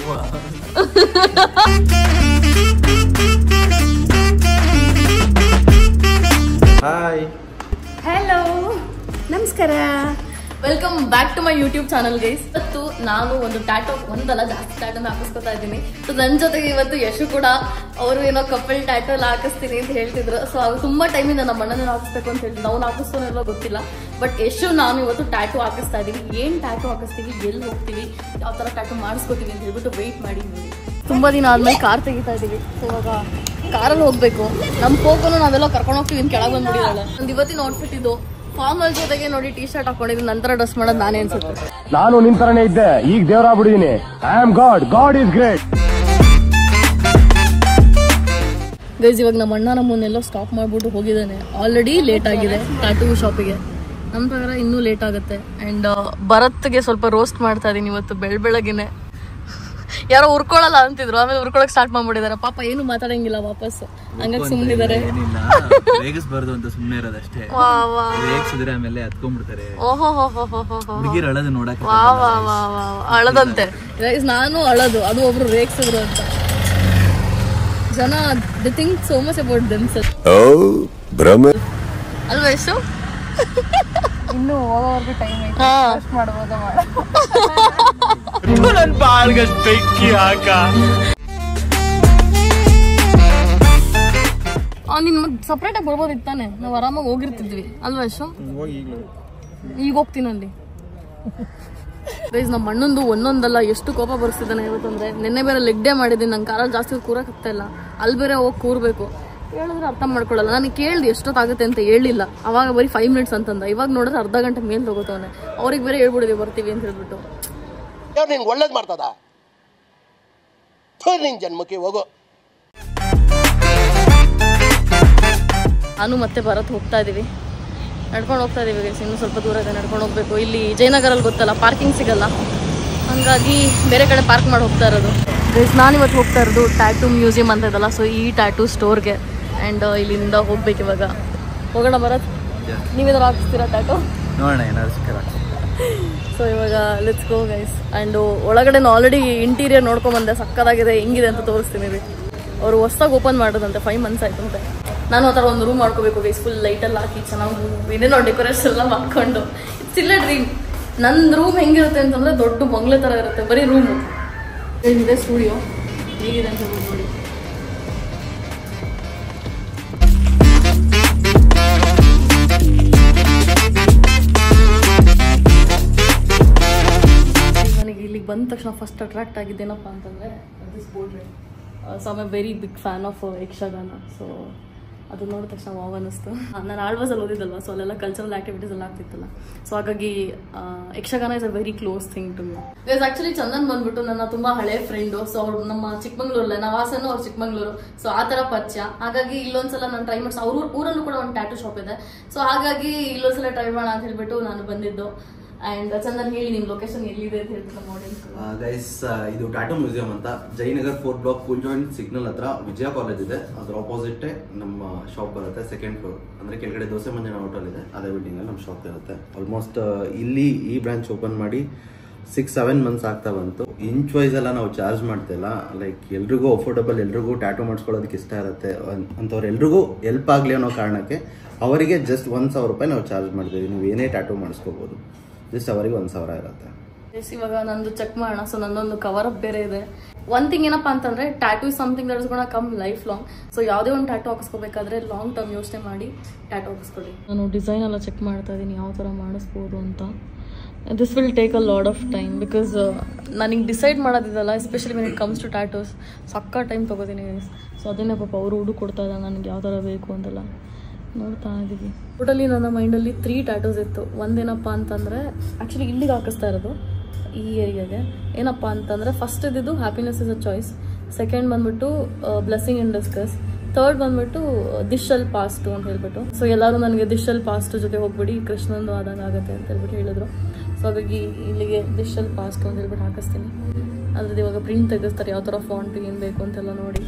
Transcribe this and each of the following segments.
Hi, hello, ನಮಸ್ಕಾರ, welcome back to my YouTube channel guys. ಇವತ್ತು ನಾನು ಒಂದು ಟ್ಯಾಟೋ, ಒಂದಲ್ಲ ಜಾಸ್ತಿ ಟ್ಯಾಟೋನ ಹಾಕಿಸ್ಕೊತಾ ಇದ್ದೀನಿ. ಸೊ ನನ್ನ ಜೊತೆಗೆ ಇವತ್ತು ಯಶು ಕೂಡ ಅವರು ಏನೋ ಕಪಲ್ ಟ್ಯಾಟೋ ಎಲ್ಲ ಹಾಕಿಸ್ತೀನಿ ಅಂತ ಹೇಳ್ತಿದ್ರು. ಸೊ ಅದು ತುಂಬಾ ಟೈಮಿಂದ ನಮ್ಮ ಅಣ್ಣನ ಹಾಕಿಸ್ಬೇಕು ಅಂತ ಹೇಳ್ತಿದ್ರು. ನಾವು ಹಾಕಿಸ್ತಾನೋ ಗೊತ್ತಿಲ್ಲ, ಬಟ್ ಯಶು ನಾನು ಇವತ್ತು ಟ್ಯಾಟೋ ಹಾಕಿಸ್ತಾ ಇದೀವಿ. ಏನ್ ಟ್ಯಾಟೋ ಹಾಕಿಸ್ತೀವಿ, ಎಲ್ಲಿ ಹೋಗ್ತೀವಿ, ಯಾವ ತರ ಟ್ಯಾಟೋ ಮಾಡಿಸ್ಕೋತೀವಿ ಅಂತ ಹೇಳ್ಬಿಟ್ಟು ವೆಯ್ಟ್ ಮಾಡಿ ನೋಡಿ. ತುಂಬಾ ದಿನ ಆದ್ಮೇಲೆ ಕಾರ್ ತೆಗಿತಾ ಇದೀವಿ. ಸೊ ಇವಾಗ ಕಾರಲ್ಲಿ ಹೋಗ್ಬೇಕು. ನಮ್ಮ ಹೋಗೋನು ನಾವೆಲ್ಲ ಕರ್ಕೊಂಡು ಹೋಗ್ತೀವಿ ಅಂತ ಕೆಳಗೆ ಬಂದ್ಬಿಟ್ಟಿದ್ದಾಳೆ. ಒಂದು ಇವತ್ತಿನ ಔಟ್ಫಿಟ್ ಇದು. ಫಾರ್ಮಲ್ ಜೊತೆಗೆ ನೋಡಿ ಟೀ ಶರ್ಟ್ ಹಾಕೊಂಡಿದ್ದೀನಿ. ನಂತರ ಡ್ರೆಸ್ ಮಾಡೋದು ನಾನೇ ಅನ್ಸುತ್ತೆ. ನಾನು ನಿನ್ ತರನೇ ಇದ್ದೆ, ಈಗ ದೇವರಾಗ್ಬಿಟ್ಟಿದೀನಿ. I am God, God is great. Guys, ಇವಾಗ ನಮ್ಮ ಅಣ್ಣ ನಮ್ಮನ್ನೆಲ್ಲೋ ಸ್ಟಾಪ್ ಮಾಡ್ಬಿಟ್ಟು ಹೋಗಿದ್ದಾನೆ. ಆಲ್ರೆಡಿ ಲೇಟ್ ಆಗಿದೆ ಟ್ಯಾಟೂ ಶಾಪಿಗೆ. ನಮ್ಮ ಪ್ರಕಾರ ಇನ್ನೂ ಲೇಟ್ ಆಗುತ್ತೆ. ಅಂಡ್ ಭರತ್ಗೆ ಸ್ವಲ್ಪ ರೋಸ್ಟ್ ಮಾಡ್ತಾ ಇದೀನಿ ಇವತ್ತು ಬೆಳಗ್ಗೆನೆ. ಯಾರೋ ಉರ್ಕೊಳ್ಳಲ್ಲ ಅಂತಿದ್ರು, ಆಮೇಲೆ ಉರ್ಕೊಳಕ್ ಸ್ಟಾರ್ಟ್ ಮಾಡ್ಬಿಟ್ಟಿದ್ದಾರೆ. ಪಾಪ ಏನು ಮಾತಾಡಂಗಿಲ್ಲ ವಾಪಸ್, ಹಂಗಾಗಿ ಸುಮ್ಮನಿದ್ದಾರೆ. ರೇಗಿಸ್ಬಾರ್ದು ಅಂತ ಸುಮ್ಮನೆ ಇರೋದಷ್ಟೇ. ರೇಗಿಸಿದ್ರೆ ಆಮೇಲೆ ಹತ್ಕೊಂಡ್ಬಿಡ್ತಾರೆ. ಹುಡುಗಿರು ಅಳದು ನೋಡಕ್ ಅಳದಂತೆ. ನಾನು ಅಳದು, ಅದು ಒಬ್ರು ರೇಗಿಸಿದ್ರು ಅಂತ. ಜನ the think so much about themself ಅಲ್ವಾ ಯಶು? ಇನ್ನು ಹೋಗೋವರೆಗೂ ಟೈಮ್ ಐತೆ, ಮಾಡ್ಬೋದಾ ನಿನ್ ಸಪ್ರೇಟ್ ಆಗಿ ಬರ್ಬೋದಿತ್ತಾನೆ, ನಾವು ಆರಾಮಾಗಿ ಹೋಗಿರ್ತಿದ್ವಿ ಅಲ್ವಾ ಯಶು? ಈಗ ಹೋಗ್ತೀನಲ್ಲಿ. ಗೈಸ್, ನಮ್ಮ ಅಣ್ಣಂದು ಒಂದೊಂದಲ್ಲ ಎಷ್ಟು ಕೋಪ ಬರ್ಸ್ತಿದ್ದಾನೆ ಇವತ್ತಂದ್ರೆ. ನಿನ್ನೆ ಬೇರೆ ಲೆಗ್ ಡೇ ಮಾಡಿದ್ದೀನಿ. ನಂಗೆ ಕಾರಲ್ಲಿ ಜಾಸ್ತಿ ಕೂರಕ್ ಆಗ್ತಾ ಇಲ್ಲ. ಅಲ್ಲಿ ಬೇರೆ ಹೋಗಿ ಕೂರ್ಬೇಕು. ಹೇಳಿದ್ರೆ ಅರ್ಥ ಮಾಡ್ಕೊಳ್ಳಲ್ಲ. ನಾನು ಕೇಳ್ದೆ ಎಷ್ಟೊತ್ತಾಗುತ್ತೆ ಅಂತ ಹೇಳಿಲ್ಲ. ಅವಾಗ ಬರೀ 5 ಮಿನಿಟ್ಸ್ ಅಂತಂದ. ಇವಾಗ ನೋಡಿದ್ರೆ ಅರ್ಧ ಗಂಟೆ ಮೇಲೆ ತಗೋತವನೆ. ಅವ್ರಿಗೆ ಬೇರೆ ಹೇಳ್ಬಿಡಿದ್ವಿ ಬರ್ತೀವಿ ಅಂತ ಹೇಳ್ಬಿಟ್ಟು. ಒಳ್ಳೇದ್ ಮಾಡ್ತದ ನಿನ್ ಜನ್ಮಕ್ಕೆ ಹೋಗೋ. ನಾನು ಮತ್ತೆ ಭರತ್ ಹೋಗ್ತಾ ಇದೀವಿ. ನಡ್ಕೊಂಡು ಹೋಗ್ತಾ ಇದೀವಿ ಗೈಸ್. ಇನ್ನು ಸ್ವಲ್ಪ ದೂರ ಇದೆ, ನಡ್ಕೊಂಡು ಹೋಗ್ಬೇಕು. ಇಲ್ಲಿ ಜಯನಗರಲ್ಲಿ ಗೊತ್ತಲ್ಲ, ಪಾರ್ಕಿಂಗ್ ಸಿಗಲ್ಲ. ಹಂಗಾಗಿ ಬೇರೆ ಕಡೆ ಪಾರ್ಕ್ ಮಾಡಿ ಹೋಗ್ತಾ ಇರೋದು. ಗೈಸ್, ನಾನಿವತ್ತು ಹೋಗ್ತಾ ಇರೋದು ಟ್ಯಾಟೂ ಮ್ಯೂಸಿಯಂ ಅಂತ ಇದಲ್ಲ, ಸೊ ಈ ಟ್ಯಾಟೂ ಸ್ಟೋರ್ಗೆ. ಆ್ಯಂಡ್ ಇಲ್ಲಿಂದ ಹೋಗ್ಬೇಕು ಇವಾಗ. ಹೋಗೋಣ ಭರತ್, ನೀವೇನಾದ್ರು ಹಾಕಿಸ್ತೀರಾ ಟ್ಯಾಟೂ? ನೋಡೋಣ ಏನಾದ್ರು ಸಿಕ್ಕರ. ಸೊ ಇವಾಗ ಲೆಟ್ಸ್ ಗೋ ಗೈಸ್. ಆ್ಯಂಡ್ ಒಳಗಡೆ ಆಲ್ರೆಡಿ ಇಂಟೀರಿಯರ್ ನೋಡ್ಕೊಂಬಂದೆ, ಸಕ್ಕದಾಗಿದೆ, ಹೆಂಗಿದೆ ಅಂತ ತೋರಿಸ್ತೀನಿ. ಅವರು ಹೊಸದಾಗಿ ಓಪನ್ ಮಾಡೋದಂತೆ, 5 ಮಂತ್ಸ್ ಆಯ್ತು ಅಂತೆ. ನಾನು ಆ ಥರ ಒಂದು ರೂಮ್ ಮಾಡ್ಕೋಬೇಕು ಗೈಸ್, ಫುಲ್ ಲೈಟೆಲ್ಲ ಹಾಕಿ ಚೆನ್ನಾಗಿ ಇದೇನೋ ಡೆಕೋರೇಷನ್ ಎಲ್ಲ ಮಾಡ್ಕೊಂಡು. ಇಟ್ಸ್ ಇಲ್ಲ ಡ್ರೀಮ್. ನನ್ನ ರೂಮ್ ಹೆಂಗಿರುತ್ತೆ ಅಂತಂದರೆ ದೊಡ್ಡ ಬಂಗ್ಲೆ ಥರ ಇರುತ್ತೆ, ಬರೀ ರೂಮು. ಇದೆ ಸ್ಟುಡಿಯೋ, ಹೇಗಿದೆ ಅಂತ ನೋಡಿ. ನನಗೆ ಇಲ್ಲಿಗೆ ಬಂದ ತಕ್ಷಣ ಫಸ್ಟ್ ಅಟ್ರಾಕ್ಟ್ ಆಗಿದ್ದೇನಪ್ಪ ಅಂತಂದರೆ this board. So I am a very big fan of Yakshagana. So ಅದು ನೋಡಿದ ತಕ್ಷಣ ವಾವ್ ಅನ್ನಿಸ್ತು. ನಾನು ಆಳ್ವಾಸಲ್ಲಿ ಓದಿದ್ದಲ್ವ, ಸೊ ಅಲ್ಲೆಲ್ಲ ಕಲ್ಚರಲ್ ಆಕ್ಟಿವಿಟೀಸ್ ಎಲ್ಲ ಆಗ್ತಿತ್ತಲ್ಲ. ಸೊ ಹಾಗಾಗಿ Yakshagana is a very close thing to me. Because actually Chandan ಬಂದ್ಬಿಟ್ಟು ನನ್ನ ತುಂಬಾ ಹಳೆ ಫ್ರೆಂಡು. ಸೊ ಅವ್ರು ನಮ್ಮ ಚಿಕ್ಕಮಂಗ್ಳೂರಲ್ಲೇ, ನಾವು ಹಾಸನ್ನು ಅವ್ರು ಚಿಕ್ಕಮಂಗ್ಳೂರು. ಸೊ ಆ ಥರ ಪರಿಚಯ. ಹಾಗಾಗಿ ಇಲ್ಲೊಂದ್ಸಲ ನಾನು ಟ್ರೈ ಮಾಡಿಸ್. ಅವ್ರ ಊರಲ್ಲೂ ಕೂಡ ಒಂದು ಟ್ಯಾಟೂ ಶಾಪ್ ಇದೆ. ಸೊ ಹಾಗಾಗಿ ಇಲ್ಲೊಂದ್ಸಲ ಟ್ರೈ ಮಾಡೋಣ ಅಂತ ಹೇಳ್ಬಿಟ್ಟು ನಾನು ಬಂದಿದ್ದು. ಅಂಡ್ ಚಂದನ್ ಹೇಳಿ ನಿಮ್ ಲೊಕೇಶನ್ ಎಲ್ಲಿದೆ ಅಂತ ಹೇಳ್ಬಿಟ್ಟು ನೋಡಿ. ಗೈಸ್, ಇದು ಟ್ಯಾಟೂ ಮ್ಯೂಸಿಯಂ ಅಂತ Jayanagar 4th block cool joint signal ಹತ್ರ ವಿಜಯ ಕಾಲೇಜ್ ಇದೆ. ಅದ್ರ ಆಪೋಸಿಟ್ ನಮ್ಮ ಶಾಪ್ ಬರುತ್ತೆ. 2nd ಫ್ಲೋರ್ ಅಂದ್ರೆ ಕೆಳಗಡೆ ದೋಸೆ ಮಂಜನ ಹೋಟೆಲ್ ಇದೆ, ಅದೇ ಬಿಲ್ಡಿಂಗ್ ಅಲ್ಲಿ ನಮ್ಮ ಶಾಪ್ ಇರುತ್ತೆ. ಆಲ್ಮೋಸ್ಟ್ ಇಲ್ಲಿ ಈ ಬ್ರಾಂಚ್ ಓಪನ್ ಮಾಡಿ 6-7 ಮಂತ್ಸ್ ಆಗ್ತಾ ಬಂತು. ಇಂಚ್ ವೈಸ್ ಎಲ್ಲ ನಾವು ಚಾರ್ಜ್ ಮಾಡ್ತಿಲ್ಲ. ಲೈಕ್ ಎಲ್ರಿಗೂ ಅಫೋರ್ಡಬಲ್, ಎಲ್ರಿಗೂ ಟ್ಯಾಟೂ ಮಾಡಿಸ್ಕೊಳ್ಳೋದಕ್ಕೆ ಇಷ್ಟ ಇರುತ್ತೆ ಅಂತವ್ರು ಎಲ್ರಿಗೂ ಹೆಲ್ಪ್ ಆಗಲಿ ಅನ್ನೋ ಕಾರಣಕ್ಕೆ ಅವರಿಗೆ ಜಸ್ಟ್ 1,000 ರೂಪಾಯಿ ನಾವು ಚಾರ್ಜ್ ಮಾಡ್ತೀವಿ. ನೀವು ಏನೇ ಟ್ಯಾಟೂ ಮಾಡಿಸ್ಕೋಬಹುದು, ಜಸ್ಟ್ ಅವರಿಗೆ 1,000 ಇರುತ್ತೆ. ಇವಾಗ ನಂದು ಚೆಕ್ ಮಾಡೋಣ. ಸೊ ನಂದೊಂದು ಕವರ್ ಅಪ್ ಬೇರೆ ಇದೆ. ಒನ್ ಥಿಂಗ್ ಏನಪ್ಪಾ ಅಂತಂದ್ರೆ, tattoo is something that is gonna come life long. So ಯಾವುದೇ ಒಂದು ಟ್ಯಾಟೂ ಹಾಕಿಸ್ಕೋಬೇಕಾದ್ರೆ ಲಾಂಗ್ ಟರ್ಮ್ ಯೋಚನೆ ಮಾಡಿ ಟ್ಯಾಟೂ ಹಾಕಿಸ್ಕೊಳ್ಳಿ. ನಾನು ಡಿಸೈನ್ ಎಲ್ಲ ಚೆಕ್ ಮಾಡ್ತಾ ಇದ್ದೀನಿ, ಯಾವ ಥರ ಮಾಡಿಸ್ಬೋದು ಅಂತ. This will take a lot of time because ನನಗೆ ಡಿಸೈಡ್ ಮಾಡೋದಿದಲ್ಲ, especially when it comes to tattoos ಸಕ್ಕ ಟೈಮ್ ತೊಗೋತೀನಿ. ಸೊ ಅದನ್ನೇ ಪಾಪ ಅವರು ಹುಡುಗ ಕೊಡ್ತಾ ಇದ್ದಾರೆ ನನಗೆ ಯಾವ ಥರ ಬೇಕು ಅಂತೆಲ್ಲ ನೋಡ್ತಾ ಇದ್ದೀವಿ. ಟೋಟಲಿ ನನ್ನ ಮೈಂಡಲ್ಲಿ 3 ಟ್ಯಾಟೂಸ್ ಇತ್ತು. ಒಂದೇನಪ್ಪ ಅಂತಂದರೆ ಆ್ಯಕ್ಚುಲಿ ಇಲ್ಲಿಗೆ ಹಾಕಿಸ್ತಾ ಇರೋದು, ಈ ಏರಿಯಾಗೆ. ಏನಪ್ಪ ಅಂತಂದರೆ ಫಸ್ಟ್ ಇದ್ದಿದ್ದು happiness is a choice, second ಬಂದ್ಬಿಟ್ಟು ಬ್ಲೆಸ್ಸಿಂಗ್ ಇನ್ ಡಿಸ್ಕಸ್, ಥರ್ಡ್ ಬಂದ್ಬಿಟ್ಟು ದಿಶಲ್ ಪಾಸ್ಟು ಅಂತ ಹೇಳ್ಬಿಟ್ಟು. ಸೊ ಎಲ್ಲರೂ ನನಗೆ ದಿಶಲ್ ಪಾಸ್ಟು ಜೊತೆ ಹೋಗ್ಬಿಡಿ, ಕೃಷ್ಣಂದು ಆದಾಗ ಆಗುತ್ತೆ ಅಂತ ಹೇಳ್ಬಿಟ್ಟು ಹೇಳಿದ್ರು. ಸೊ ಹಾಗಾಗಿ ಇಲ್ಲಿಗೆ ದಿಶಲ್ ಪಾಸ್ಟು ಅಂತ ಹೇಳ್ಬಿಟ್ಟು ಹಾಕಿಸ್ತೀನಿ. ಅದ್ರದ್ದು ಇವಾಗ ಪ್ರಿಂಟ್ ತೆಗೆಸ್ತಾರೆ, ಯಾವ ಥರ ಫಾಂಟ್ ಏನು ಬೇಕು ಅಂತೆಲ್ಲ ನೋಡಿ.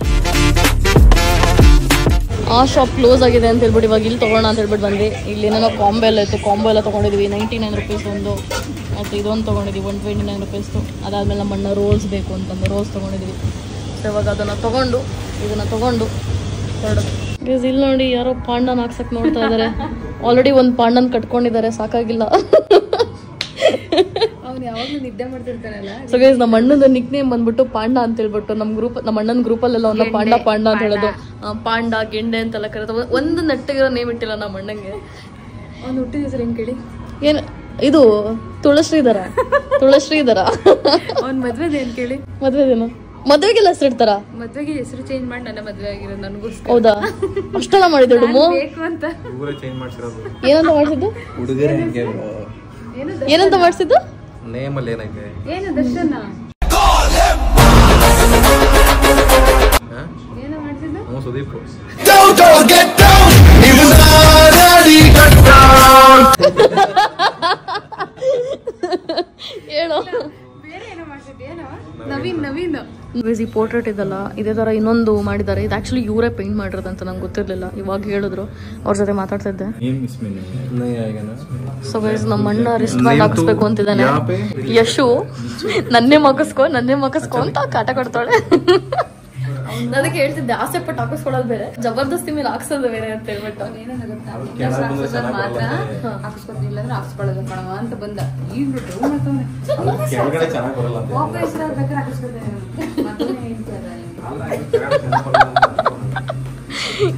ಆ ಶಾಪ್ ಕ್ಲೋಸ್ ಆಗಿದೆ ಅಂತ ಹೇಳ್ಬಿಟ್ಟು ಇವಾಗ ಇಲ್ಲಿ ತೊಗೊಳ್ಳೋಣ ಅಂತ ಹೇಳ್ಬಿಟ್ಟು ಬಂದು ಇಲ್ಲಿ ಏನೇನೋ ಕಾಂಬೋ ಎಲ್ಲ ಇತ್ತು. ಕಾಂಬೋ ಎಲ್ಲ ತೊಗೊಂಡಿದ್ವಿ. 99 ರೂಪೀಸ್ ಒಂದು ಆಯಿತು. ಇದೊಂದು ತೊಗೊಂಡಿದ್ದೀವಿ ₹129. ಅದಾದಮೇಲೆ ನಮ್ಮ ಅಣ್ಣ ರೋಲ್ಸ್ ಬೇಕು ಅಂತಂದು ರೋಲ್ಸ್ ತೊಗೊಂಡಿದ್ದೀವಿ. ಸೊ ಇವಾಗ ಅದನ್ನು ತೊಗೊಂಡು ಇದನ್ನು ತೊಗೊಂಡು ಹೊರಡೋದು. ಗೈಸ್ ಇಲ್ಲಿ ನೋಡಿ ಯಾರೋ ಪಾಂಡನ ಹಾಕ್ಸಕ್ಕೆ ನೋಡ್ತಾ ಇದ್ದಾರೆ. ಆಲ್ರೆಡಿ ಒಂದು ಪಾಂಡನ್ ಕಟ್ಕೊಂಡಿದ್ದಾರೆ, ಸಾಕಾಗಿಲ್ಲ. ಅವ್ನು ಯಾವಾಗಲೂ ನಿದ್ದೆ ಮಾಡ್ತಿರ್ತಾನಲ್ಲ. ಸೊ ಗೈಸ್ ನಮ್ಮ ಅಣ್ಣನ ನಿಕ್ ನೇಮ್ ಬಂದ್ಬಿಟ್ಟು ಪಾಂಡ ಅಂತ ಹೇಳ್ಬಿಟ್ಟು ನಮ್ಮ ಅಣ್ಣನ ಗ್ರೂಪಲ್ಲೆಲ್ಲ ಅವನ್ನ ಪಾಂಡ ಅಂತ ಹೇಳೋದು. ಪಾಂಡ ಗೆಂಡೆ ಅಂತೆಲ್ಲ ಕರೀತಾರೆ. ಒಂದು ನೆಟ್ಟಿಗಿರೋ ನೇಮ್ ಇಟ್ಟಿಲ್ಲ ನಮ್ಮ ಅಣ್ಣಂಗೆ. ಅವ್ನು ಹುಟ್ಟಿದ ಹೆಸರು ಏನು ಕೇಳಿ? ಏನು ಇದು ತುಳಶ್ರೀಧರ. ಅವ್ನ ಮದ್ವೆದ ಏನು ಕೇಳಿ? ಮದ್ವೆದೇನು? ಮದ್ವೆಗೆಲ್ಲ ಹೆಸರು ಇಡ್ತಾರ? ಮದ್ವೆಗೆ ಹೆಸರು ಚೇಂಜ್ ಮಾಡಿ ನನ್ನ ಮದ್ವೆ ಆಗಿರೋದು ನನಗೂ. ಹೌದಾ? ಅಷ್ಟೆಲ್ಲ ಮಾಡಿದ್ರು ಬೇಕು ಅಂತ. ಏನಂತ ಮಾಡಿಸಿದ್ದು? ಏನಂತ ಮಾಡಿಸಿದ್ದು? ನೇಮಲ್ಲಿ ಏನೈತೆ? ಏನು ದರ್ಶನ ಏನೋ ಮಾಡ್ತಿದ್ದು? ಸುದೀಪ್. ಹೇಳೋ. ಬೇರೆ ಏನೋ ಮಾಡ್ತಿದ್ದೇನೋ? ನವೀನ್ ಈ ಪೋರ್ಟ್ರೇಟ್ ಇದಲ್ಲ, ಇದೇ ಥರ ಇನ್ನೊಂದು ಮಾಡಿದ್ದಾರೆ. ಇದು ಆ್ಯಕ್ಚುಲಿ ಇವರೇ ಪೇಂಟ್ ಮಾಡಿರೋದಂತ ನಂಗೆ ಗೊತ್ತಿರಲಿಲ್ಲ. ಇವಾಗ ಹೇಳಿದ್ರು, ಅವ್ರ ಜೊತೆ ಮಾತಾಡ್ತಿದ್ದೆ. ಸೊ ಗೈಸ್ ನಮ್ಮ ಅಣ್ಣ ರಿಸ್ಟ್ ಬ್ಯಾಂಡ್ ಹಾಕಿಸ್ಬೇಕು ಅಂತಿದ್ದಾನೆ. ಯಶು ನನ್ನೇ ಮಗಸ್ಕೋ ಅಂತ ಕಾಟ ಕೊಡ್ತಾಳೆ. ಅದಕ್ಕೆ ಹೇಳ್ತಿದ್ದೆ, ಆಸೆ ಪಟ್ಟು ಹಾಕಿಸ್ಕೊಳೋದು ಬೇರೆ, ಜಬರ್ದಸ್ತಿ ಮೇಲೆ ಹಾಕ್ಸೋದು ಬೇರೆ ಅಂತ ಹೇಳ್ಬಿಟ್ಟು. ಮಾತ್ರ ಹಾಕಿಸ್ಕೊತಿಲ್ಲ ಅಂದ್ರೆ ಹಾಕ್ಸ್ಕೊಳ್ಳೋದು ಕಣವ ಅಂತ ಬಂದ. ಈಗ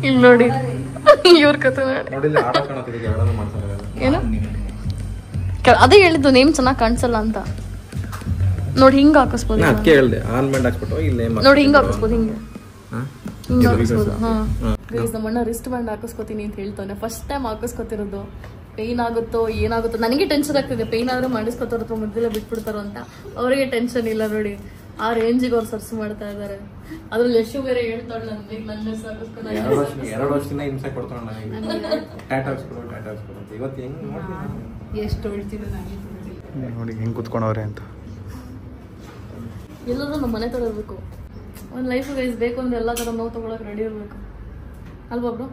ಇಲ್ಲಿ ನೋಡಿ ಇವ್ರ ಕತೆ ಏನು ಅದೇ ಹೇಳಿದ್ದು, ನೇಮ್ ಚೆನ್ನಾಗಿ ಕಾಣಿಸಲ್ಲ ಅಂತ. ನೋಡಿ ಹಿಂಗ ಹಾಕಿಸ್ಬೋದು. ನೋಡಿ ಹಿಂಗ ಹಾಕಿಸ್ಬೋದು, ಹಿಂಗೆ ಹಾಕಿಸ್ಬೋದು. ನಮ್ಮ ಅಣ್ಣ ರಿಸ್ಟ್ ಬ್ಯಾಂಡ್ ಹಾಕಿಸ್ಕೊತೀನಿ ಅಂತ ಹೇಳ್ತಾನೆ. First time ಹಾಕಿಸ್ಕೊತಿರೋದು. ಪೇನ್ ಆಗುತ್ತೋ ಏನಾಗುತ್ತೋ ನನಗೆ ಟೆನ್ಷನ್ ಆಗ್ತಿದೆ. ಪೇನ್ ಆದ್ರೂ ಮಾಡಿಸ್ಕೊತಾರ ಅಥವಾ ಮಧ್ಯೆಲ್ಲ ಬಿಟ್ಬಿಡ್ತಾರೋ ಅಂತ. ಅವರಿಗೆ ಟೆನ್ಷನ್ ಇಲ್ಲ ನೋಡಿ, ಆ ರೇಂಜಿಗೆ ಅವ್ರು ಸರ್ಚ್ ಮಾಡ್ತಾ ಇದಾರೆ. ಅದ್ರಲ್ಲಿ ಯಶು ಬೇರೆ ಹೇಳ್ತಾಳೆ ನನಗೆ ನನ್ನ ಡ್ರೆಸ್ ಹಾಕಿಸ್ಕೊಂಡು 2 ವರ್ಷದಿಂದ ಹಿಂಸೆ ಕೊಡ್ತಾಳೆ ಎಷ್ಟು ಹೊಳ್ತಿದ್ರು ನೋಡಿ ಹೆಂಗ್ ಕುತ್ಕೊಂಡವ್ರೆ ಅಂತ. ಎಲ್ಲರೂ ನಮ್ಮ ಮನೆ ಥರ ಇರಬೇಕು. ಒಂದು ಲೈಫ್ ಗೈಸ್ ಬೇಕು ಅಂದ್ರೆ ಎಲ್ಲ ಥರ ನೋವು ತೊಗೊಳಕ್ಕೆ ರೆಡಿ ಇರಬೇಕು ಅಲ್ವಾ ಬ್ರೋ?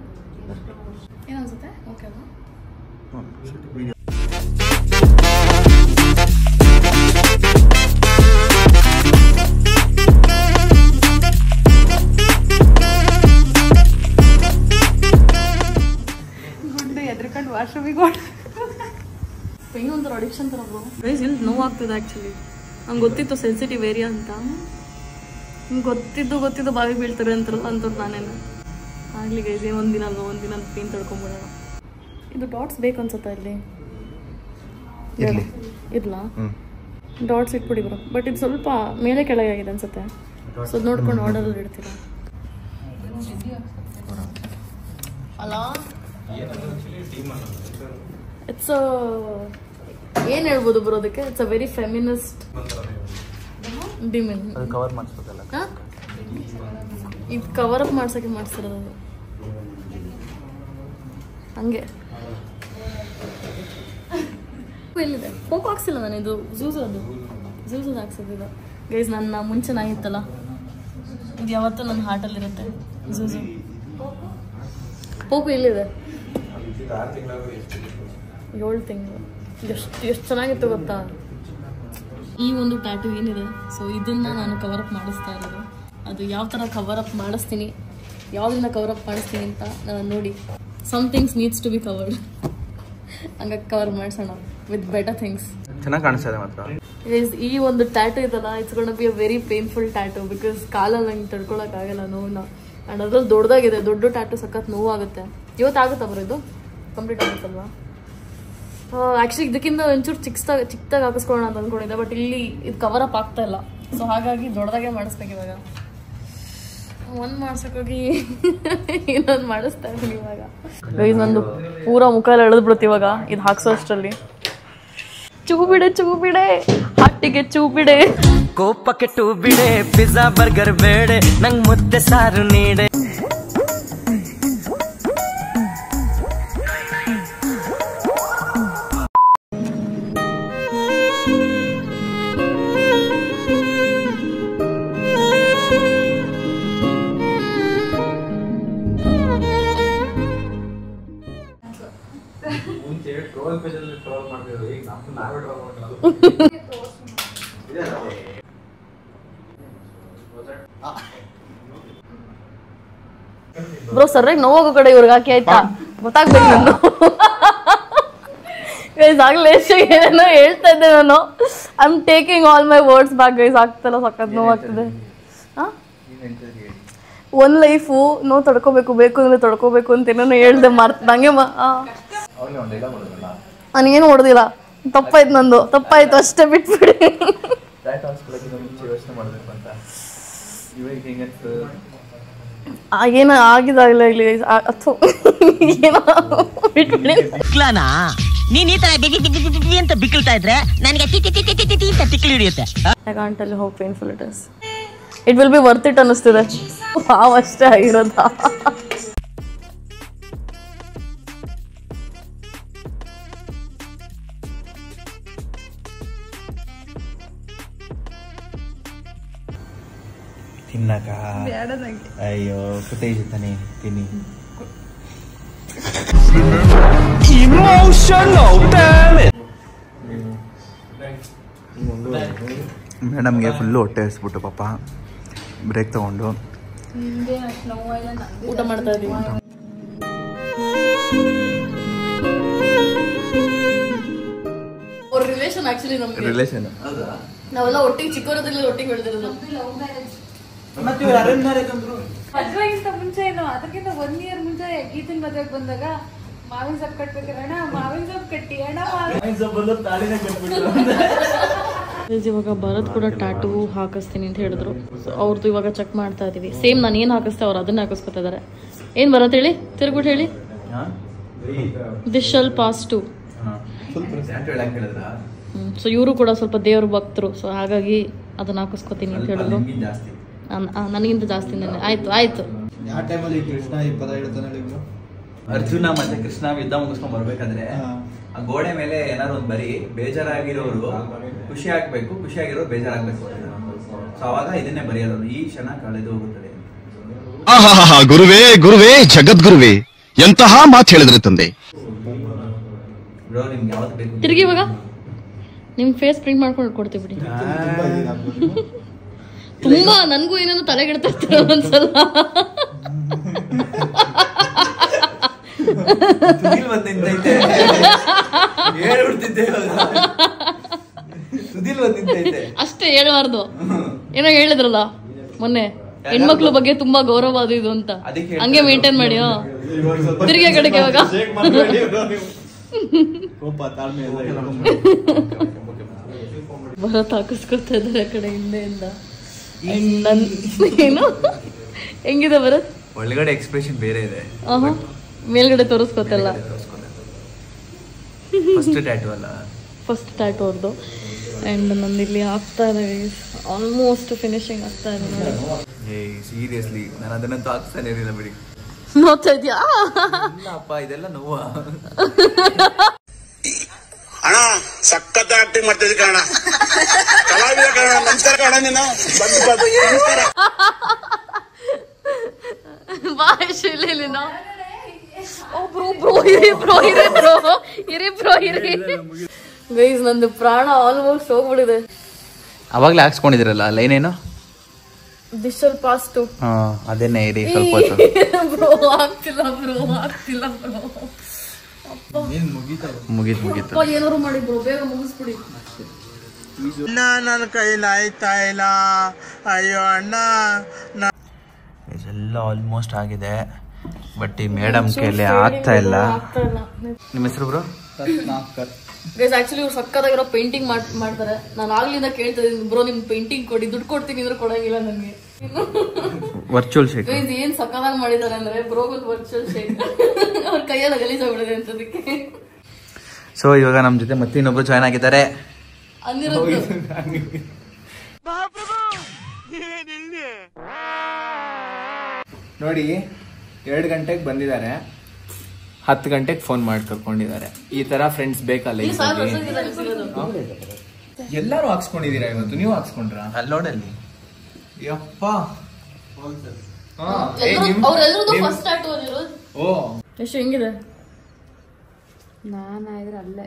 ಏನನ್ಸುತ್ತೆ? ಓಕೆ ಅಲ್ವಾ? ಗುಂಡು ಎದ್ರಕೊಂಡು ವಾಶ್ರೂಮಿಗೆ ಪೇನ್ ಒಂಥರ ಅಡಿಕ್ಷನ್ ಥರ ಬ್ರೋ. ಗೈಸ್ ಇಲ್ಲಿ ನೋವು ಆಗ್ತದೆ ಆ್ಯಕ್ಚುಲಿ. ನಂಗೆ ಗೊತ್ತಿತ್ತು ಸೆನ್ಸಿಟಿವ್ ಏರಿಯಾ ಅಂತ. ಗೊತ್ತಿದ್ದು ಬಾವಿಗೆ ಬೀಳ್ತಾರೆ ಅಂತಾರಲ್ಲ ಅಂಥದ್ದು ನಾನೇನು ಆಗಲಿ ಗೈಸ್. ಒಂದಿನ ಪೇನ್ ತಡ್ಕೊಂಬಿಡೋಣ. ಇದು ಡಾಟ್ಸ್ ಬೇಕು ಅನ್ಸುತ್ತಾ ಇಲ್ಲಿ? ಇರ್ಲಾ? ಡಾಟ್ಸ್ ಇಟ್ಬಿಡಿ ಬ್ರೋ. ಬಟ್ ಇದು ಸ್ವಲ್ಪ ಮೇಲೆ ಕೆಳಗೆ ಆಗಿದೆ ಅನ್ಸುತ್ತೆ. ಸೊ ಅದು ನೋಡ್ಕೊಂಡು ಆರ್ಡರಲ್ಲಿ ಇಡ್ತೀರಾ ಅಲ್ಲ? ಇಟ್ಸ್ ಏನು ಹೇಳ್ಬೋದು ಬ್ರೋ ಅದಕ್ಕೆ? It's a very feminist design. Cover ಮಾಡಿಸ್ಬೇಕಲ್ಲ, ಇದು ಕವರ್ ಅಪ್ ಮಾಡ್ಸೋಕೆ ಮಾಡಿಸಿರೋದು ಹಂಗೆ. ಎಲ್ಲಿದೆ? ಹೋಗಿ ಹಾಕ್ಸಿಲ್ಲ ನಾನು. ಇದು ಝೂಸೋದು ಹಾಕ್ಸೋದಿಲ್ಲ ಗೈಸ್. ನನ್ನ ಮುಂಚೆ ನಾಯಿತ್ತಲ್ಲ, ಇದು ಯಾವತ್ತೂ ನನ್ನ ಹಾರ್ಟಲ್ಲಿರುತ್ತೆ. ಝೂಸು ಹೋಗು ಎಲ್ಲಿದೆ? 7 ತಿಂಗಳು. ಎಷ್ಟು ಚೆನ್ನಾಗಿತ್ತು ಗೊತ್ತಾ ಈ ಒಂದು ಟ್ಯಾಟೂ ಏನಿದೆ. ಸೊ ಇದನ್ನು ನಾನು ಕವರ್ ಅಪ್ ಮಾಡಿಸ್ತಾ ಇರೋದು. ಅದು ಯಾವ ಥರ ಕವರ್ ಅಪ್ ಮಾಡಿಸ್ತೀನಿ, ಯಾವುದರಿಂದ ಕವರ್ ಅಪ್ ಮಾಡಿಸ್ತೀನಿ ಅಂತ ನೋಡಿ. Some things needs to be covered. ಹಂಗಾಗಿ ಕವರ್ ಮಾಡಿಸೋಣ ವಿತ್ ಬೆಟರ್ ಥಿಂಗ್ಸ್. ಚೆನ್ನಾಗಿ ಕಾಣಿಸ್ತದೆ ಮಾತ್ರ. ಈ ಒಂದು ಟ್ಯಾಟೂ ಇದಲ್ಲ, it's gonna be a very painful tattoo. Because ಕಾಲಲ್ಲಿ ನಂಗೆ ತಡ್ಕೊಳಕ್ಕಾಗಲ್ಲ ನೋವನ್ನ. ಆ್ಯಂಡ್ ಅದ್ರಲ್ಲಿ ದೊಡ್ಡದಾಗಿದೆ. ದೊಡ್ಡ ಟ್ಯಾಟೂ ಸಖತ್ ನೋವಾಗುತ್ತೆ. ಇವತ್ತಾಗುತ್ತಾ ಬರೋ ಇದು ಕಂಪ್ಲೀಟ್ ಆಗುತ್ತಲ್ವಾ? ಆ್ಯಕ್ಚುಲಿ ಇದಕ್ಕಿಂತ ಒಂಚೂರು ಚಿಕ್ಕದಾಗಿ ಹಾಕಿಸ್ಕೊಳ್ಳೋಣ ಅಂತ ಅಂದ್ಕೊಂಡಿದ್ದೆ. ಬಟ್ ಇಲ್ಲಿ ಇದು ಕವರ್ ಅಪ್ ಆಗ್ತಾ ಇಲ್ಲ. ಸೊ ಹಾಗಾಗಿ ದೊಡ್ಡದಾಗೆ ಮಾಡಿಸ್ಬೇಕು ಇವಾಗ. ಒಂದು ಮಾಡ್ಸೋಕ್ಕೋಗಿ ಇನ್ನೊಂದು ಮಾಡಿಸ್ತಾ ಇದ್ದೀನಿ ಇವಾಗ. ಇದೊಂದು ಪೂರ ಮುಖ ಎಲ್ಲ ಎಳೆದ್ಬಿಡುತ್ತೆ ಇವಾಗ ಇದು ಹಾಕ್ಸೋ ಅಷ್ಟರಲ್ಲಿ. ಚೂಬಿಡೆ ಹಟ್ಟಿಗೆ ಚೂಬಿಡೆ. ಕೋಪಕ್ಕೆ ಟೂ ಬಿಡೆ, ಪಿಜ್ಜಾ ಬರ್ಗರ್ ಬೇಡೆ, ನಂಗ್ ಮುದ್ದೆ ಸಾರು ನೀಡೆ. ಬ್ರೋ ಸರ್ರಾಗಿ ನೋವಾಗೋ ಕಡೆ ಇವ್ರಿಗೆ ಹಾಕಿ ಆಯ್ತಾ ಗೊತ್ತಾಗ್ಬೇಕು ನಾನು ಗೈಸ್ ಆಗ್ಲೇ ಏನೇನೋ ಹೇಳ್ತಾ ಇದ್ದೆ ನಾನು I am taking all my words back guys ಆಗ್ತಲ್ಲ ಸಖತ್ ನೋವಾಗ್ತದೆ ಒಂದ್ ಲೈಫು ನೋವು ತಡ್ಕೋಬೇಕು ಬೇಕು ಅಂದ್ರೆ ತಡ್ಕೋಬೇಕು ಅಂತ ಏನೇನೋ ಹೇಳ್ದೆ ನಂಗೆ ನನಗೇನು ಹೊಡೆದಿಲ್ಲ ತಪ್ಪಾಯ್ತು ನಂದು ತಪ್ಪಾಯ್ತು ಅಷ್ಟೇ ಬಿಟ್ಬಿಡಿ ಏನೋ ಆಗಿದಾಗಲೇ ಇಲ್ಲಿ ಅಥವಾ ಏನೋ ಬಿಟ್ಬಿಡಿ ನೀನ್ ಈ ತರ ಅಂತ ಬಿಕ್ಕಳ್ತಾ ಇದ್ರೆ ನನಗೆ ತಿಕ್ಕಲು ಹಿಡಿಯುತ್ತೆ. I can't tell you how painful it is. It will be worth it ಅನ್ನಿಸ್ತಿದೆ. ವಾವ್ ಅಷ್ಟೇ ಆಗಿರೋದಾ? ತಿನ್ನಕ ಅಯ್ಯೋ ಫುಟೇಜ್ ತಾನೆ ತಿನ್ನಿ. ಮೇಡಮ್ಗೆ ಫುಲ್ಲು ಹೊಟ್ಟೆ ಹಸ್ಬಿಟ್ಟು ಪಾಪ ಬ್ರೇಕ್ ತಗೊಂಡು ಊಟ ಮಾಡ್ತಾ ಇದೀವಿ. ಅವ್ರ ರಿಲೇಷನ್ ಆಕ್ಚುಲಿ ನಮ್ಗೆ ರಿಲೇಷನ್ ನಾವೆಲ್ಲ ಒಟ್ಟಿಗೆ ಚಿಕ್ಕವರದಲ್ಲಿ ಒಟ್ಟಿಗೆ ಬೆಳೆದಿರೋದು. ಮದ್ವೆಗಿಂತ ಮುಂಚೆ ಏನು ಅದಕ್ಕಿಂತ 1 year ಮುಂಚೆ ಗೀತನ್ ಮದ್ವೆಗೆ ಬಂದಾಗ ಮಾವಿನ ಸೊಪ್ಪು ಕಟ್ಬೇಕಾರೆ ಅಣ್ಣ ಮಾವಿನ ಸೊಪ್ಪು ಕಟ್ಟಿ ಅಣ್ಣ ಇವಾಗ ಭರತ್ ಕೂಡ ಟ್ಯಾಟೂ ಹಾಕಿಸ್ತೀನಿ ಅಂತ ಹೇಳಿದ್ರು. ಅವ್ರದ್ದು ಇವಾಗ ಚೆಕ್ ಮಾಡ್ತಾ ಇದೀವಿ. ಸೇಮ್ ನಾನು ಏನ್ ಹಾಕಿಸ್ತೆ ಅವ್ರು ಅದನ್ನ ಹಾಕಿಸ್ಕೊತಾ ಇದಾರೆ. ಏನ್ ಭರತ್ ಹೇಳಿ ತಿರ್ಗ್ಬಿಟ್ಟು ಹೇಳಿ. This shall pass too. So ಇವರು ಕೂಡ ಸ್ವಲ್ಪ ದೇವ್ರ ಭಕ್ತರು, ಸೊ ಹಾಗಾಗಿ ಅದನ್ನ ಹಾಕಿಸ್ಕೊತೀನಿ ಅಂತ ಹೇಳಿದ್ರು. ನನಗಿಂತ ಜಾಸ್ತಿ ಆಯ್ತು ಆಯ್ತು. ಅರ್ಜುನ ಮತ್ತೆ ಕೃಷ್ಣ ಯುದ್ಧ ಮುಗಿಸ್ಕೊಂಡ್ ಬರ್ಬೇಕಾದ್ರೆ ಆ ಗೋಡೆ ಮೇಲೆ ಏನಾದ್ರು ಒಂದು ಬರೀ ಬೇಜಾರಾಗಿರೋರು ಖುಷಿ ಆಗ್ಬೇಕು, ಖುಷಿಯಾಗಿರೋರು ಬೇಜಾರಾಗ್ಬೇಕು. ಸೊ ಅವಾಗ ಇದನ್ನೇ ಬರೆಯೋದು, ಈ ಕ್ಷಣ ಕಳೆದು ಹೋಗುತ್ತದೆ. ಗುರುವೇ ಗುರುವೇ ಜಗದ್ಗುರುವೇ ಎಂತಹ ಮಾತು ಹೇಳಿದ್ರೆ ತಂದೆ. ಬ್ರೋ ನಿಮ್ಗೆ ಯಾವ್ದು ಬೇಕು ತಿರ್ಗಿ ಇವಾಗ ನಿಮ್ ಫೇಸ್ ಪ್ರಿಂಟ್ ಮಾಡ್ಕೊಂಡು ಕೊಡ್ತೀವಿ ಬಿಡಿ. ತುಂಬಾ ನನ್ಗೂ ಏನೇನೋ ತಲೆಗೆಡ್ತಾ ಇರ್ತಾರೆ ಒಂದ್ಸಲ. ಅಷ್ಟೇ ಹೇಳ್ಬಾರ್ದು. ಏನೋ ಹೇಳಿದ್ರಲ್ಲ ಮೊನ್ನೆ ಹೆಣ್ಮಕ್ಳ ಬಗ್ಗೆ ತುಂಬಾ ಗೌರವ ಅದು ಇದು ಅಂತ, ಹಂಗೆ ಮೇಂಟೈನ್ ಮಾಡಿ. ತಿರ್ಗಿ ಕಡೆಗೆ ಇವಾಗ ಭರತ್ ಹಾಕಿಸ್ಕೊತಾ ಇದ್ದಾರೆ ಆ ಕಡೆ ಹಿಂದೆಯಿಂದ. ಏನು ಹೆಂಗಿದೆ ಭರತ್? ಒಳಗಡೆ ಎಕ್ಸ್ಪ್ರೆಷನ್ ಬೇರೆ ಇದೆ, ಮೇಲ್ಗಡೆ ತೋರಿಸ್ಕೊತಲ್ಲ. ಫಸ್ಟ್ ಟ್ಯಾಟೂ ಅಲ್ಲ, ಫಸ್ಟ್ ಟ್ಯಾಟೂ ಅವ್ರದ್ದು. ಆ್ಯಂಡ್ ನಂದು ಇಲ್ಲಿ ಆಗ್ತಾ ಇದೆ, ಆಲ್ಮೋಸ್ಟ್ ಫಿನಿಶಿಂಗ್ ಆಗ್ತಾ ಇದೆ ನೋಡಿ. ಸೀರಿಯಸ್ಲಿ ನಾನು ಅದನ್ನಂತೂ ಹಾಕ್ತಾನೆ ಇರಲಿಲ್ಲ ಬಿಡಿ. ನೋಡ್ತಾ ಇದೆಯಾ? ಅಪ್ಪ ಇದೆಲ್ಲ ನೋವು. ಅಣ್ಣ ಸಖತ್ ಆಕ್ಟಿಂಗ್ ಮಾಡ್ತಿದ್ದೆ ಕಣ, ಕಲಾವಿದ ಕಣ, ನಮಸ್ಕಾರ ಕಣ. ನೀನು ಬಾಯ್ ಶಿಲಿನ. ಬ್ರೋ ಇರಿ ಗೈಸ್, ನಂದು ಪ್ರಾಣ ಆಲ್ಮೋಸ್ಟ್ ಹೋಗ್ಬಿಡಿದೆ. ಅವಾಗ್ಲೇ ಹಾಕ್ಸ್ಕೊಂಡಿದಿರಲ್ಲ ಲೈನ್ ಏನು? This shall pass too. ಅದೇನೇ ಇರಿ ಸ್ವಲ್ಪ ಹೊತ್ತು. ಬ್ರೋ ಆಗ್ತಿಲ್ಲ ಬ್ರೋ. ಮುಗೀತು. ಏನಾದ್ರು ಮಾಡಿ ಬ್ರೋ, ಬೇಗ ಮುಗಿಸ್ಬಿಡಿ. ನನ್ನ ಕೈಲಿ ಆಯ್ತಾ ಇಲ್ಲ, ಅಯ್ಯೋ ಅಣ್ಣ. ಎಲ್ಲ ಆಲ್ಮೋಸ್ಟ್ ಆಗಿದೆ, ಬಟ್ ಈ ಮೇಡಮ್ ಕೈಲಿ ಆಗ್ತಾ ಇಲ್ಲ. ನಿಮ್ಮ ಹೆಸರು ಬ್ರೋ? ಗೈಸ್ ಆಕ್ಚುಲಿ ಇವ್ರು ಸಕ್ಕದಾಗಿರೋ ಪೇಂಟಿಂಗ್ ಮಾಡ್ತಾರೆ. ನಾನು ಆಗ್ಲಿಂದ ಕೇಳ್ತಾ ಇದ್ದೀನಿ, ಬ್ರೋ ನಿಮ್ ಪೇಂಟಿಂಗ್ ಕೊಡಿ, ದುಡ್ಡು ಕೊಡ್ತೀನಿ ಅಂದ್ರೆ ಕೊಡಂಗಿಲ್ಲ ನನಗೆ. ವರ್ಚುವಲ್ ಶೇಕ್ ಗೈಸ್ ಏನ್ ಸಕ್ಕದಾಗಿ ಮಾಡಿದ್ದಾರೆ ಅಂದ್ರೆ ಬ್ರೋಗಲ್ ವರ್ಚುವಲ್ ಶೇಕ್. ಅವ್ರ ಕೈಯೆಲ್ಲ ಗಲೀಜಾಗ್ಬಿಡಿದೆ ಅಂತದಕ್ಕೆ. ಸೊ ಇವಾಗ ನಮ್ಮ ಜೊತೆ ಮತ್ತೆ ಇನ್ನೊಬ್ರು ಜಾಯ್ನ್ ಆಗಿದ್ದಾರೆ. ನೋಡಿ 2 ಗಂಟೆಗೆ ಬಂದಿದ್ದಾರೆ, 10 ಗಂಟೆಗೆ ಫೋನ್ ಮಾಡಿ ಕರ್ಕೊಂಡಿದ್ದಾರೆ. ಈ ತರ ಫ್ರೆಂಡ್ಸ್ ಬೇಕಲ್ಲ. ಎಲ್ಲಾರು ಹಾಕ್ಸ್ಕೊಂಡಿದೀರಾ ಇವತ್ತು? ನೀವು ಹಾಕ್ಸ್ಕೊಂಡ್ರ? ಅಲ್ಲಿ ನೋಡಲ್ಲಿ ಯಪ್ಪ. ಓ ಎಷ್ಟು ಹೆಂಗಿದೆ? ನಾನಾದ್ರೆ ಅಲ್ಲೇ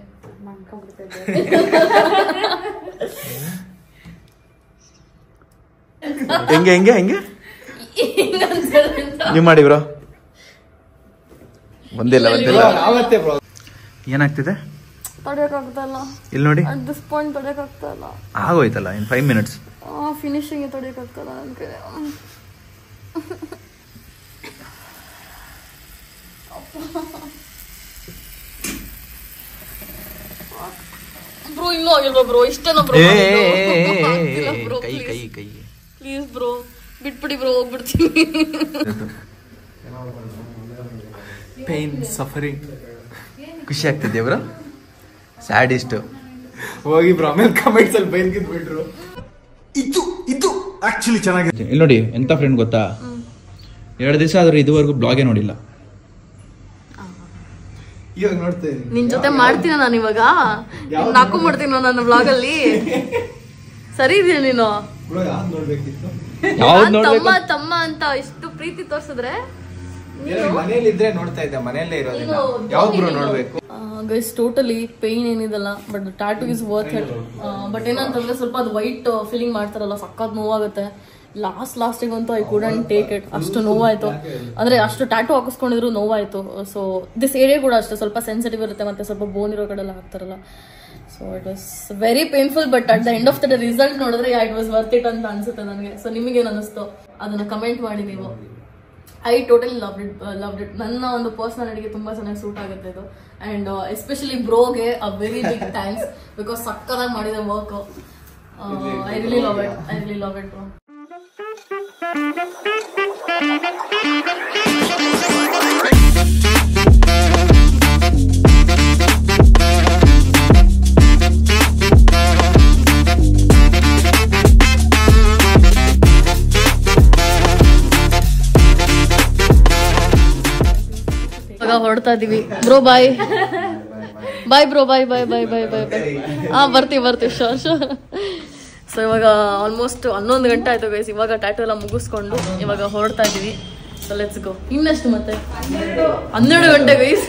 ಹೆಂಗೆ ಹೆಂಗೆ ಹೆಂಗೆ ನೀವು ಮಾಡಿ ಬ್ರೋ. ಒಂದಿಲ್ಲ ಏನಾಗ್ತಿದೆ ತಡೆಯಕ್ಕಾಗ್ತಲ್ಲ. ಇಲ್ಲಿ ನೋಡಿ ಅಟ್ ದಿಸ್ ಪಾಯಿಂಟ್ ತಡೆಯಕ್ಕಾಗ್ತಲ್ಲ. ಆಗೋಯ್ತಲ್ಲ ಇನ್ 5 minutes. ಫಿನಿಶಿಂಗ್ ತಡೆಯಕ್ಕಾಗ್ತಲ್ಲ ನನ್ನ ಕೈ. ಬ್ರೋ ಇನ್ನೂ ಆಗಿಲ್ವಾ ಬ್ರೋ? ಇಷ್ಟೇನೋ ಬ್ರೋ? ಕೈ ಕೈ ಕೈ ಪ್ಲೀಸ್ ಬ್ರೋ ಬಿಟ್ಬಿಡಿ ಬ್ರೋ, ಹೋಗ್ಬಿಡ್ತೀನಿ. Pain suffering. ಖುಷಿ ಆಗ್ತಿದ್ಯಾ ಬ್ರೋ? ಸ್ಯಾಡ್ ಇಷ್ಟು ಹೋಗಿ ಬ್ರೋ, ಆಮೇಲೆ ಕಮೆಂಟ್ಸ್ ಅಲ್ಲಿ ಬೈಲ್ಗಿದ್ ಬಿಟ್ರು. ಇದು ಆಕ್ಚುಲಿ ಚೆನ್ನಾಗಿದೆ. ಇಲ್ಲಿ ನೋಡಿ ಎಂತ ಫ್ರೆಂಡ್ ಗೊತ್ತಾ, 2 ದಿವಸ ಆದ್ರೂ ಇದುವರೆಗೂ ಬ್ಲಾಗೇ ನೋಡಿಲ್ಲ. ಇವಾಗ ನೋಡ್ತಾ ಇದೀನಿ. ನಿನ್ ಜೊತೆ ಮಾಡ್ತೀನ ನಾನು ಇವಾಗ, ಹಾಕೊಂಡ್ಬಿಡ್ತೀನಿ ನನ್ನ ಬ್ಲಾಗ್ ಅಲ್ಲಿ. ಸರಿ ಇದೆಯಾ ನೀನು? ತಮ್ಮ ತಮ್ಮ ಅಂತ ಇಷ್ಟು ಪ್ರೀತಿ ತೋರ್ಸಿದ್ರೆ ಮನೇಲಿ ಇದ್ರೆ ನೋಡ್ತಾ ಇದ್ದೆ, ಮನೆಯಲ್ಲೇ ಇರೋದಿಲ್ಲ. ಯಾವ್ದು ಬ್ರೋ ನೋಡ್ಬೇಕು? ಗೈಸ್ ಟೋಟಲಿ ಪೇನ್ ಏನಿದಲ್ಲ, but tattoo is worth it. But ಏನಂತಂದ್ರೆ ಸ್ವಲ್ಪ ಅದು ವೈಟ್ ಫೀಲಿಂಗ್ ಮಾಡ್ತಾರಲ್ಲ, ಸಕ್ಕತ್ ನೋವಾಗುತ್ತೆ. ಲಾಸ್ಟಿಗಂತೂ ಐ ಕುಡಂಟ್ ಟೇಕ್ ಇಟ್. ಅಷ್ಟು ನೋವಾಯ್ತು ಅಂದ್ರೆ, ಅಷ್ಟು ಟ್ಯಾಟೂ ಹಾಕಿಸ್ಕೊಂಡಿದ್ರು ನೋವಾಯ್ತು. ಸೊ ದಿಸ್ ಏರಿಯಾ ಕೂಡ ಅಷ್ಟೇ ಸ್ವಲ್ಪ ಸೆನ್ಸಿಟಿವ್ ಇರುತ್ತೆ, ಮತ್ತೆ ಸ್ವಲ್ಪ ಬೋನ್ ಇರೋ ಕಡೆ ಎಲ್ಲ ಹಾಕ್ತಾರಲ್ಲ. So it was very painful, but at the end of the result ನೋಡಿದ್ರೆ ಇಟ್ ವಾಸ್ ವರ್ತ್ ಇಟ್ ಅಂತ ಅನ್ಸುತ್ತೆ ನನಗೆ. ಸೊ ನಿಮಗೇನು ಅನಿಸ್ತು ಅದನ್ನ ಕಮೆಂಟ್ ಮಾಡಿ ನೀವು. I totally loved it. ನನ್ನ ಒಂದು ಪರ್ಸನಾಲಿಟಿಗೆ ತುಂಬಾ ಚೆನ್ನಾಗಿ ಸೂಟ್ ಆಗುತ್ತೆ ಇದು. ಅಂಡ್ ಎಸ್ಪೆಷಲಿ ಬ್ರೋಗೆ a very big thanks, because ಸಕ್ಕತ್ತಾಗಿ ಮಾಡಿದೆ work. I really love it bro. ಹೊರಡ್ತಾ ಇದೀವಿ ಬ್ರೋ. ಬಾಯ್ ಬ್ರೋ, ಬಾಯ್. ಬರ್ತೀವಿ ಶೋರ್. ಸೊ ಇವಾಗ ಆಲ್ಮೋಸ್ಟ್ 11 ಗಂಟೆ ಆಯ್ತು ಗೈಸ್. ಇವಾಗ ಟ್ಯಾಟೂ ಎಲ್ಲ ಮುಗಿಸ್ಕೊಂಡು ಇವಾಗ ಹೊರಡ್ತಾ ಇದೀವಿ. So let's go. ಇನ್ನಷ್ಟು ಮತ್ತೆ 12 ಗಂಟೆ ಗೈಸ್.